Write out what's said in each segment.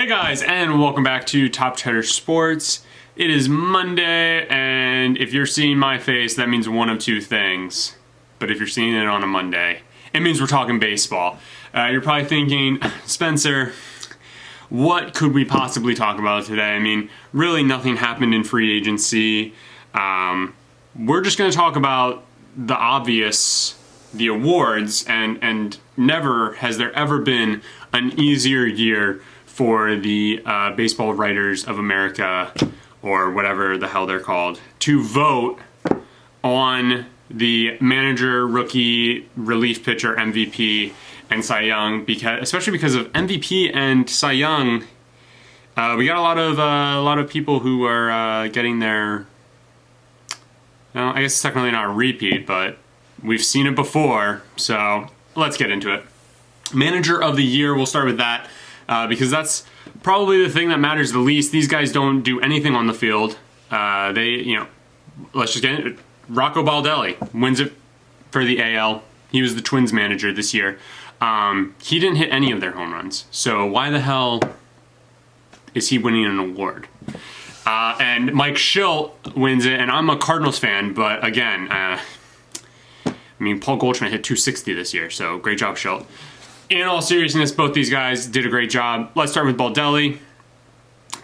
Guys, and welcome back to Top Cheddar Sports. It is Monday, and if you're seeing my face, that means one of two things. But if you're seeing it on a Monday, it means we're talking baseball. You're probably thinking, Spencer, what could we possibly talk about today? I mean, really nothing happened in free agency. We're just going to talk about the obvious, the awards, and never has there ever been an easier year for the Baseball Writers of America, or whatever the hell they're called, to vote on the manager, rookie, relief pitcher, MVP, and Cy Young, especially because of MVP and Cy Young. We got a lot of people who are getting their, well, I guess it's technically not a repeat, but we've seen it before, so let's get into it. Manager of the Year, we'll start with that, because that's probably the thing that matters the least. These guys don't do anything on the field. Let's just get it. Rocco Baldelli wins it for the AL. He was the Twins manager this year. He didn't hit any of their home runs, so why the hell is he winning an award? And Mike Shildt wins it, and I'm a Cardinals fan, but again, I mean, Paul Goldschmidt hit 260 this year, so great job, Shildt. In all seriousness, both these guys did a great job. Let's start with Baldelli.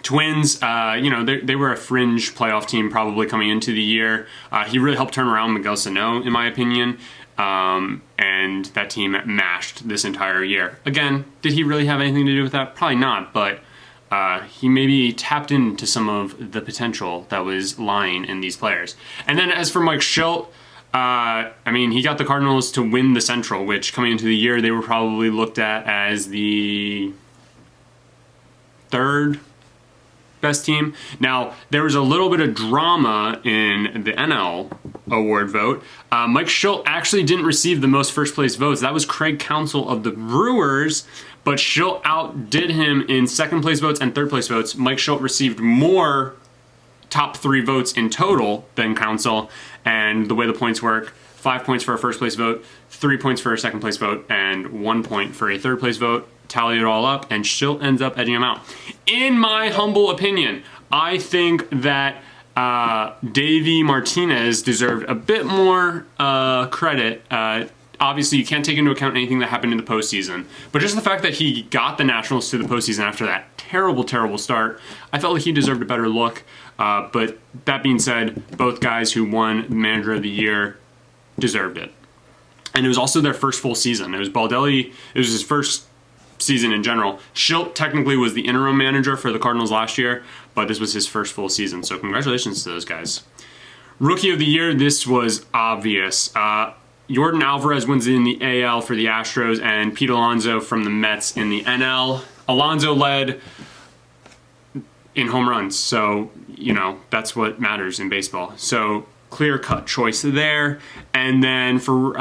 Twins, they were a fringe playoff team probably coming into the year. He really helped turn around Miguel Sano, in my opinion, and that team mashed this entire year. Again, did he really have anything to do with that? Probably not, but he maybe tapped into some of the potential that was lying in these players. And then as for Mike Shildt, he got the Cardinals to win the Central, which coming into the year, they were probably looked at as the third best team. Now, there was a little bit of drama in the NL award vote. Mike Shildt actually didn't receive the most first place votes. That was Craig Counsell of the Brewers, but Shildt outdid him in second place votes and third place votes. Mike Shildt received more top three votes in total than Counsell, and the way the points work, 5 points for a first place vote, 3 points for a second place vote, and 1 point for a third place vote. Tally it all up, and Shildt ends up edging him out. In my humble opinion, I think that Davey Martinez deserved a bit more credit. Obviously, you can't take into account anything that happened in the postseason, but just the fact that he got the Nationals to the postseason after that terrible start, I felt like he deserved a better look. But that being said, both guys who won Manager of the Year deserved it. And it was also their first full season. It was Baldelli, it was his first season in general. Shildt technically was the interim manager for the Cardinals last year, but this was his first full season, so congratulations to those guys. Rookie of the Year, this was obvious. Yordan Alvarez wins it in the AL for the Astros, and Pete Alonso from the Mets in the NL. Alonso led in home runs, so, that's what matters in baseball. So, clear-cut choice there. And then for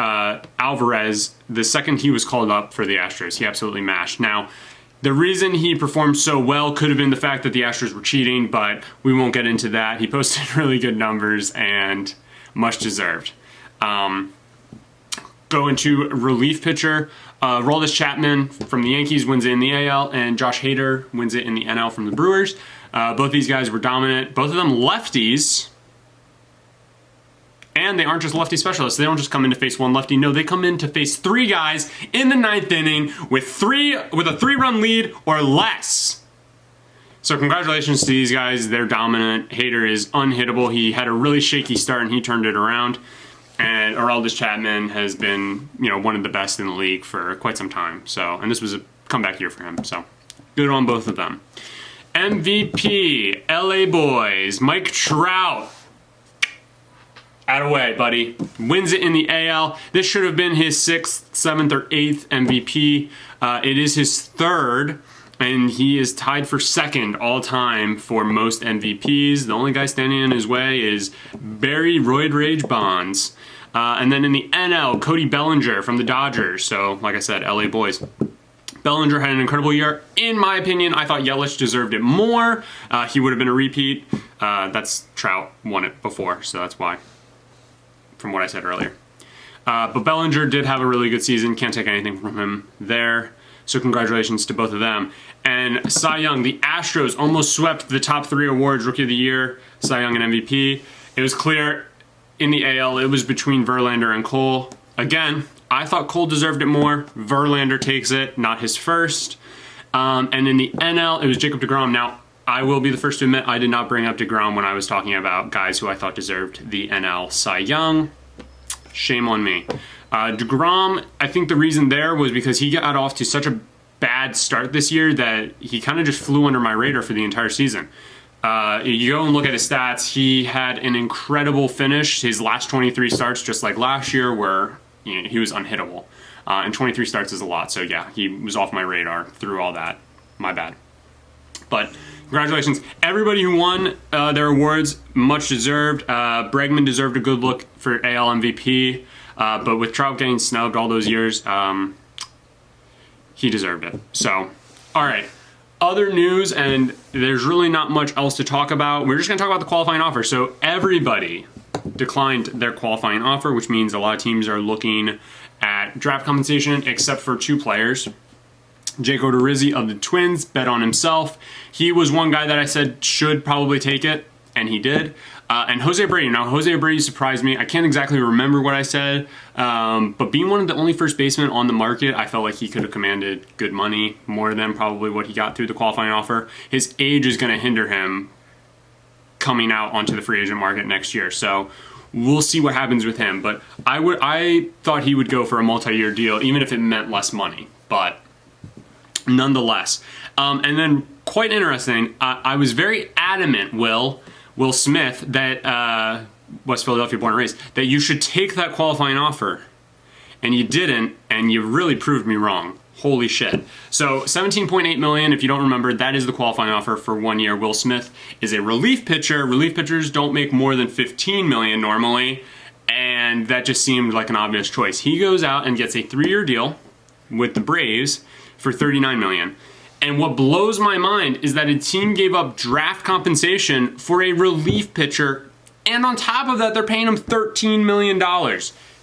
Alvarez, the second he was called up for the Astros, he absolutely mashed. Now, the reason he performed so well could have been the fact that the Astros were cheating, but we won't get into that. He posted really good numbers and much deserved. Go into relief pitcher. Aroldis Chapman from the Yankees wins it in the AL, and Josh Hader wins it in the NL from the Brewers. Both these guys were dominant. Both of them lefties. And they aren't just lefty specialists. They don't just come in to face one lefty. No, they come in to face three guys in the ninth inning with a three-run lead or less. So congratulations to these guys. They're dominant. Hader is unhittable. He had a really shaky start, and he turned it around. And Aroldis Chapman has been, one of the best in the league for quite some time. So, and this was a comeback year for him. So, good on both of them. MVP, LA Boys, Mike Trout. Attaboy, buddy. Wins it in the AL. This should have been his 6th, 7th, or 8th MVP. It is his 3rd, and he is tied for 2nd all-time for most MVPs. The only guy standing in his way is Barry Roid Rage Bonds. And then in the NL, Cody Bellinger from the Dodgers. So, like I said, LA Boys. Bellinger had an incredible year. In my opinion, I thought Yelich deserved it more. He would have been a repeat. That's Trout won it before, so that's why, from what I said earlier. But Bellinger did have a really good season. Can't take anything from him there. So congratulations to both of them. And Cy Young, the Astros almost swept the top 3 awards, Rookie of the Year, Cy Young, and MVP. It was clear in the AL it was between Verlander and Cole. Again, I thought Cole deserved it more. Verlander takes it, not his first. And in the NL, it was Jacob deGrom. Now, I will be the first to admit I did not bring up deGrom when I was talking about guys who I thought deserved the NL Cy Young. Shame on me. deGrom, I think the reason there was because he got off to such a bad start this year that he kind of just flew under my radar for the entire season. You go and look at his stats, he had an incredible finish. His last 23 starts, just like last year, where he was unhittable. And 23 starts is a lot, so yeah, he was off my radar through all that. My bad. But congratulations. Everybody who won their awards, much deserved. Bregman deserved a good look for AL MVP, but with Trout getting snubbed all those years, he deserved it. So, all right. Other news, and there's really not much else to talk about. We're just going to talk about the qualifying offer. So everybody declined their qualifying offer, which means a lot of teams are looking at draft compensation, except for 2 players. Jake Odorizzi of the Twins bet on himself. He was one guy that I said should probably take it, and he did. And Jose Abreu. Now, Jose Abreu surprised me. I can't exactly remember what I said, but being one of the only first basemen on the market, I felt like he could have commanded good money, more than probably what he got through the qualifying offer. His age is going to hinder him coming out onto the free agent market next year, so we'll see what happens with him. But I thought he would go for a multi-year deal, even if it meant less money, but nonetheless. And then, quite interesting, I was very adamant, Will Smith, that West Philadelphia born and raised, that you should take that qualifying offer. And you didn't, and you really proved me wrong. Holy shit. So $17.8 million, if you don't remember, that is the qualifying offer for 1 year. Will Smith is a relief pitcher. Relief pitchers don't make more than $15 million normally, and that just seemed like an obvious choice. He goes out and gets a 3-year deal with the Braves for $39 million. And what blows my mind is that a team gave up draft compensation for a relief pitcher, and on top of that, they're paying him $13 million.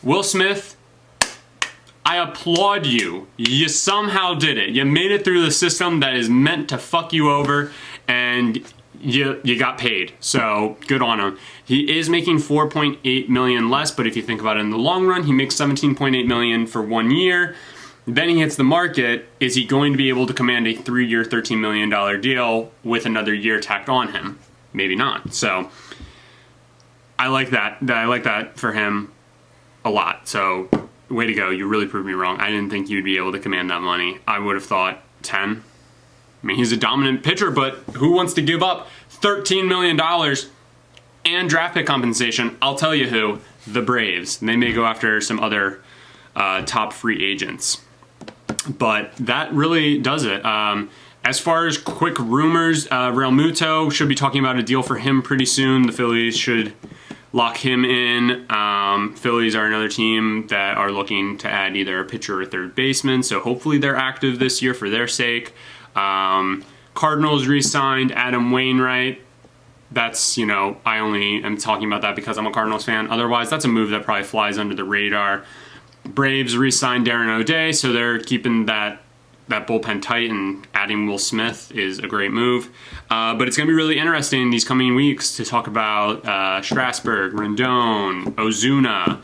Will Smith, I applaud you. You somehow did it. You made it through the system that is meant to fuck you over, and you got paid. So good on him. He is making $4.8 million less, but if you think about it in the long run, he makes $17.8 million for 1 year. Then he hits the market. Is he going to be able to command a 3-year, $13 million deal with another year tacked on him? Maybe not. So I like that. I like that for him a lot. So way to go. You really proved me wrong. I didn't think you'd be able to command that money. I would have thought 10. I mean, he's a dominant pitcher, but who wants to give up $13 million and draft pick compensation? I'll tell you who. The Braves. And they may go after some other top free agents. But that really does it. As far as quick rumors, Real Muto should be talking about a deal for him pretty soon. The Phillies should lock him in. Phillies are another team that are looking to add either a pitcher or a third baseman, so hopefully they're active this year for their sake. Cardinals re-signed Adam Wainwright. That's, I only am talking about that because I'm a Cardinals fan. Otherwise, that's a move that probably flies under the radar. Braves re-signed Darren O'Day, so they're keeping that bullpen tight, and adding Will Smith is a great move. But it's going to be really interesting these coming weeks to talk about Strasburg, Rendon, Ozuna,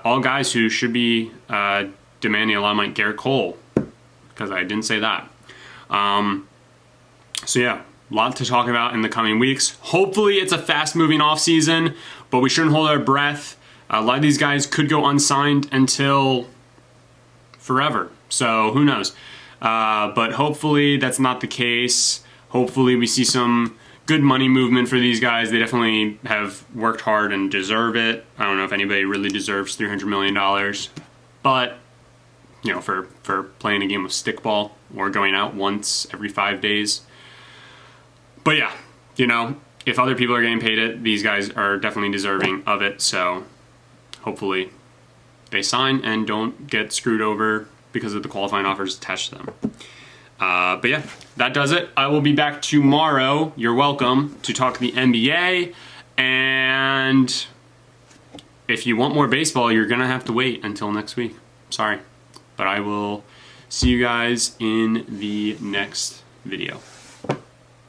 all guys who should be demanding a lot of money. Garrett Cole, because I didn't say that. So yeah, a lot to talk about in the coming weeks. Hopefully it's a fast-moving offseason, but we shouldn't hold our breath. A lot of these guys could go unsigned until forever, so who knows. But hopefully that's not the case. Hopefully we see some good money movement for these guys. They definitely have worked hard and deserve it. I don't know if anybody really deserves $300 million, but for playing a game of stickball or going out once every 5 days. But yeah, if other people are getting paid it, these guys are definitely deserving of it, so hopefully they sign and don't get screwed over because of the qualifying offers attached to them. But yeah, that does it. I will be back tomorrow. You're welcome, to talk the NBA. And if you want more baseball, you're going to have to wait until next week. Sorry. But I will See you guys in the next video.